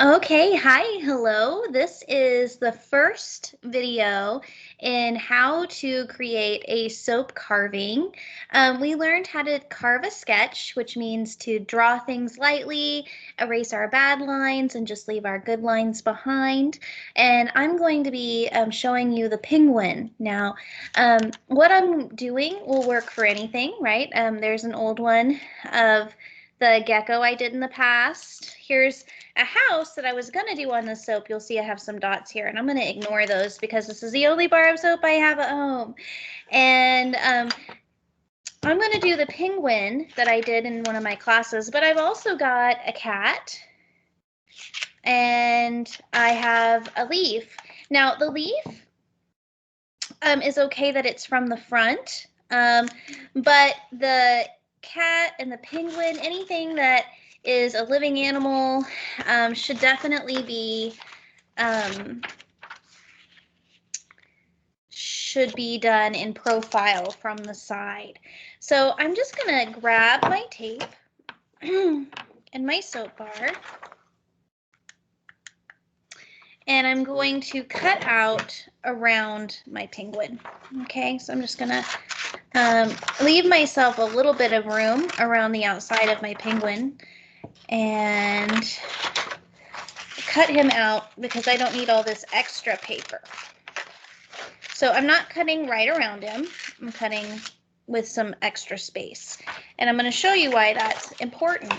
Okay, hi, hello. This is the first video in how to create a soap carving. We learned how to carve a sketch, which means to draw things lightly, erase our bad lines, and just leave our good lines behind. And I'm going to be showing you the penguin. Now, what I'm doing will work for anything, right? There's an old one of the gecko I did in the past. Here's a house that I was going to do on the soap. You'll see I have some dots here, and I'm going to ignore those because this is the only bar of soap I have at home. And I'm going to do the penguin that I did in one of my classes, but I've also got a cat, and I have a leaf. Now, the leaf is okay that it's from the front, but the cat and the penguin, anything that is a living animal, should definitely be done in profile from the side. So I'm just gonna grab my tape and my soap bar, and I'm going to cut out around my penguin. Okay, so I'm just gonna leave myself a little bit of room around the outside of my penguin and cut him out because I don't need all this extra paper. So I'm not cutting right around him. I'm cutting with some extra space. And I'm going to show you why that's important.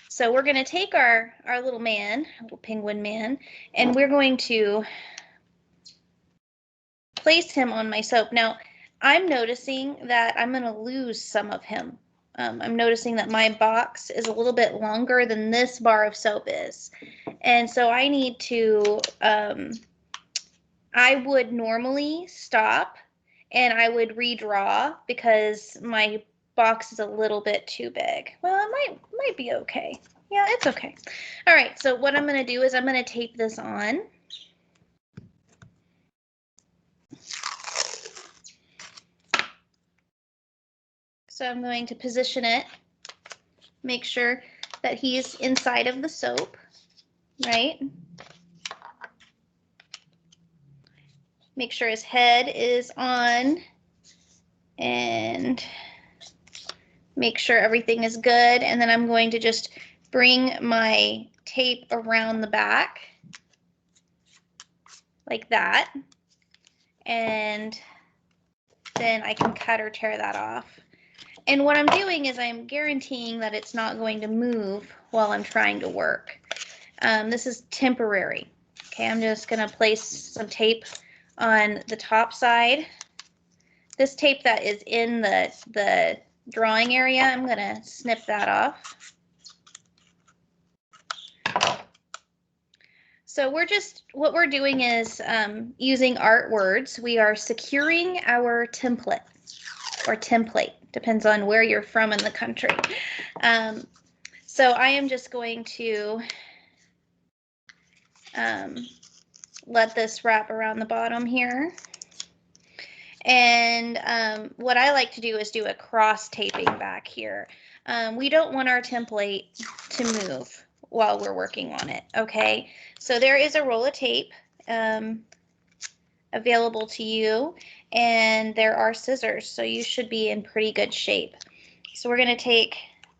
So we're going to take our little man, little penguin man, and we're going to place him on my soap. Now, I'm noticing that I'm going to lose some of him. I'm noticing that my box is a little bit longer than this bar of soap is. And so I need to, I would normally stop and I would redraw because my box is a little bit too big. Well, it might be okay. Yeah, it's okay. All right, so what I'm going to do is I'm going to tape this on. So I'm going to position it, make sure that he's inside of the soap, right? Make sure his head is on and make sure everything is good. And then I'm going to just bring my tape around the back like that. And then I can cut or tear that off. And what I'm doing is I'm guaranteeing that it's not going to move while I'm trying to work. This is temporary. Okay, I'm just going to place some tape on the top side. This tape that is in the drawing area, I'm going to snip that off. So what we're doing is using art words. We are securing our template, or template, depends on where you're from in the country. So I am just going to let this wrap around the bottom here. And what I like to do is do a cross taping back here. We don't want our template to move while we're working on it, okay? So there is a roll of tape available to you, and there are scissors, so you should be in pretty good shape. So we're going to take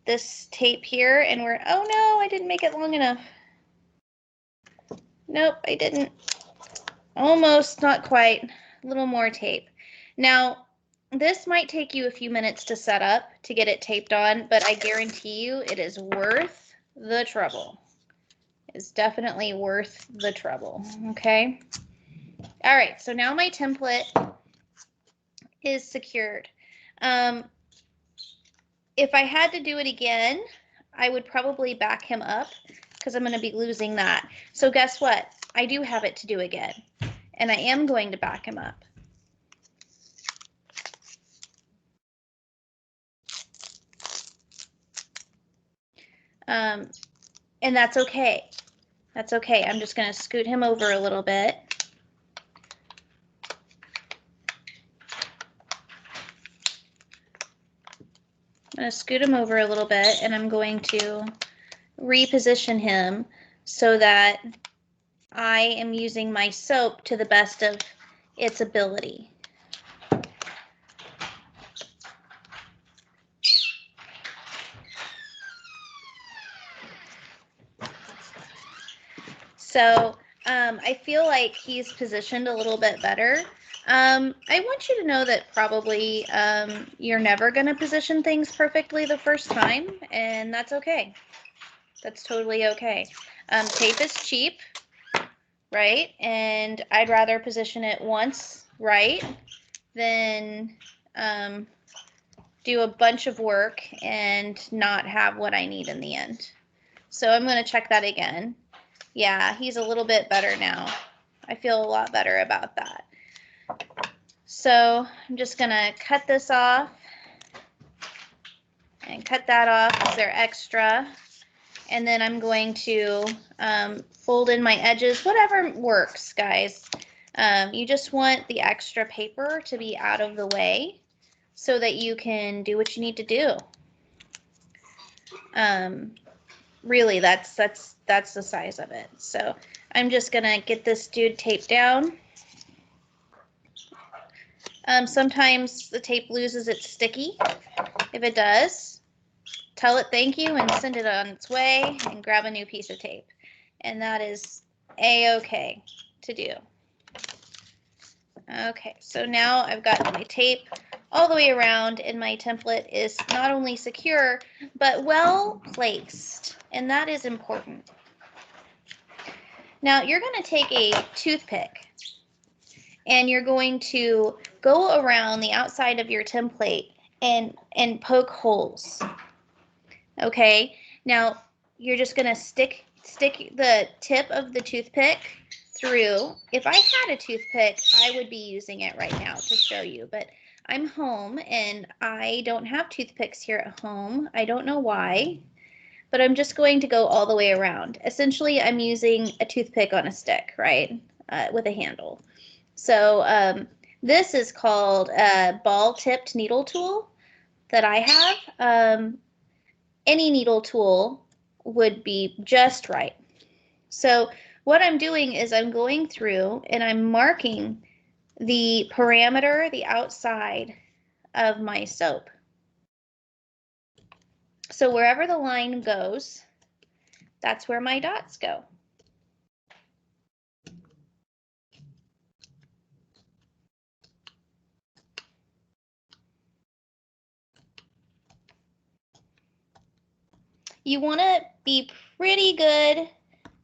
this tape here, and oh no, I didn't make it long enough. Nope, I didn't. Almost, not quite. A little more tape. Now, this might take you a few minutes to set up to get it taped on, but I guarantee you it is worth the trouble. It's definitely worth the trouble, okay? All right, so now my template is secured. If I had to do it again, I would probably back him up because I'm going to be losing that. So guess what? I do have it to do again, and I am going to back him up. And that's okay. That's okay. I'm just going to scoot him over a little bit. I'm going to scoot him over a little bit, and I'm going to reposition him so that I am using my soap to the best of its ability. So I feel like he's positioned a little bit better. I want you to know that probably you're never going to position things perfectly the first time, and that's okay. That's totally okay. Tape is cheap, right? And I'd rather position it once right than do a bunch of work and not have what I need in the end. So I'm going to check that again. Yeah, he's a little bit better now. I feel a lot better about that. So I'm just going to cut this off and cut that off because they're extra. And then I'm going to fold in my edges, whatever works, guys. You just want the extra paper to be out of the way so that you can do what you need to do. Really, that's the size of it. So I'm just gonna get this dude taped down. Sometimes the tape loses its sticky. If it does, tell it thank you and send it on its way and grab a new piece of tape. And that is a-okay to do. Okay, so now I've got my tape all the way around and my template is not only secure, but well placed, and that is important. Now you're going to take a toothpick and you're going to go around the outside of your template and poke holes. Okay, now you're just going to stick the tip of the toothpick through. If I had a toothpick, I would be using it right now to show you, but I'm home and I don't have toothpicks here at home. I don't know why, but I'm just going to go all the way around. Essentially, I'm using a toothpick on a stick, right, with a handle. So this is called a ball-tipped needle tool that I have. Any needle tool would be just right. So what I'm doing is I'm going through and I'm marking the parameter, the outside of my soap. So wherever the line goes, that's where my dots go. You want to be pretty good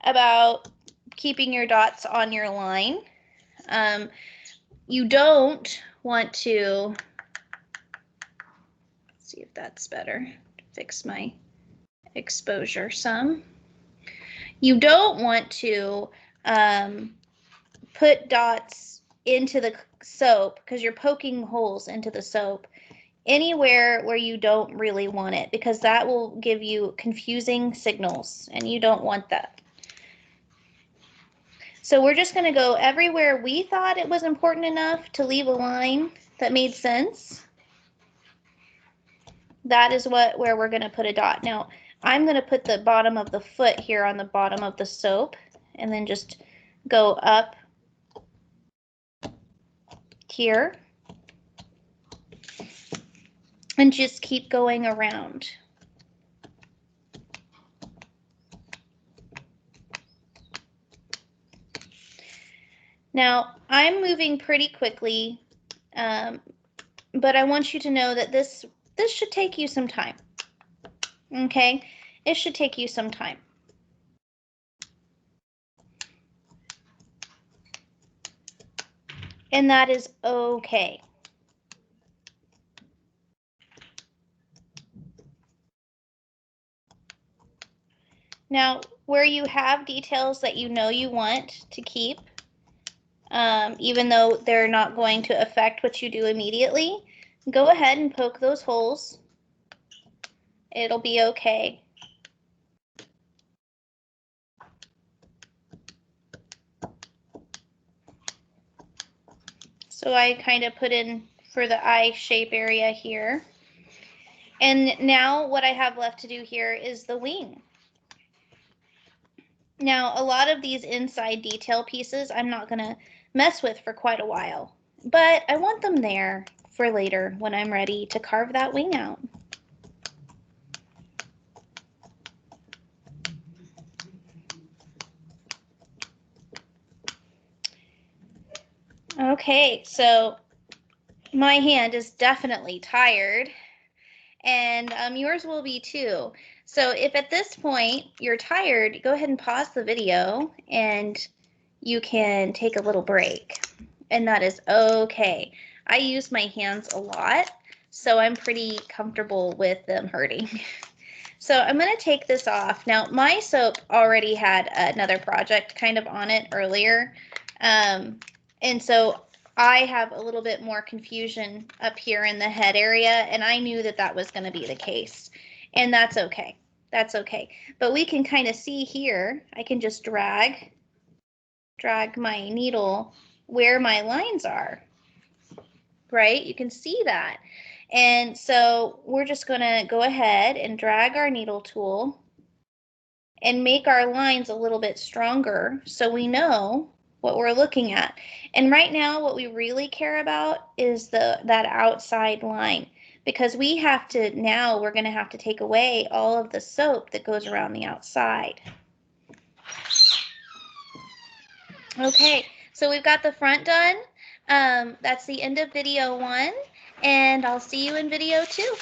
about keeping your dots on your line. You don't want to, let's see if that's better, fix my exposure some. You don't want to put dots into the soap because you're poking holes into the soap anywhere where you don't really want it, because that will give you confusing signals and you don't want that. So we're just going to go everywhere we thought it was important enough to leave a line that made sense. That is where we're going to put a dot. Now I'm going to put the bottom of the foot here on the bottom of the soap and then just go up here and just keep going around. Now I'm moving pretty quickly, but I want you to know that this should take you some time. Okay, it should take you some time. And that is okay. Now, where you have details that you know you want to keep, even though they're not going to affect what you do immediately, go ahead and poke those holes. It'll be okay. So I kind of put in for the eye shape area here. And now what I have left to do here is the wing. Now, a lot of these inside detail pieces I'm not gonna mess with for quite a while, but I want them there for later when I'm ready to carve that wing out. Okay, so my hand is definitely tired, and yours will be too. So if at this point you're tired, go ahead and pause the video and you can take a little break, and that is okay. I use my hands a lot, so I'm pretty comfortable with them hurting. So I'm going to take this off. Now, my soap already had another project kind of on it earlier. And so I have a little bit more confusion up here in the head area, and I knew that that was going to be the case. And that's okay. That's okay. But we can kind of see here, I can just drag my needle where my lines are, right? You can see that. And so we're just going to go ahead and drag our needle tool and make our lines a little bit stronger so we know what we're looking at. And right now what we really care about is that outside line, because we have to, now we're going to have to take away all of the soap that goes around the outside. Okay, so we've got the front done. That's the end of video 1, and I'll see you in video 2.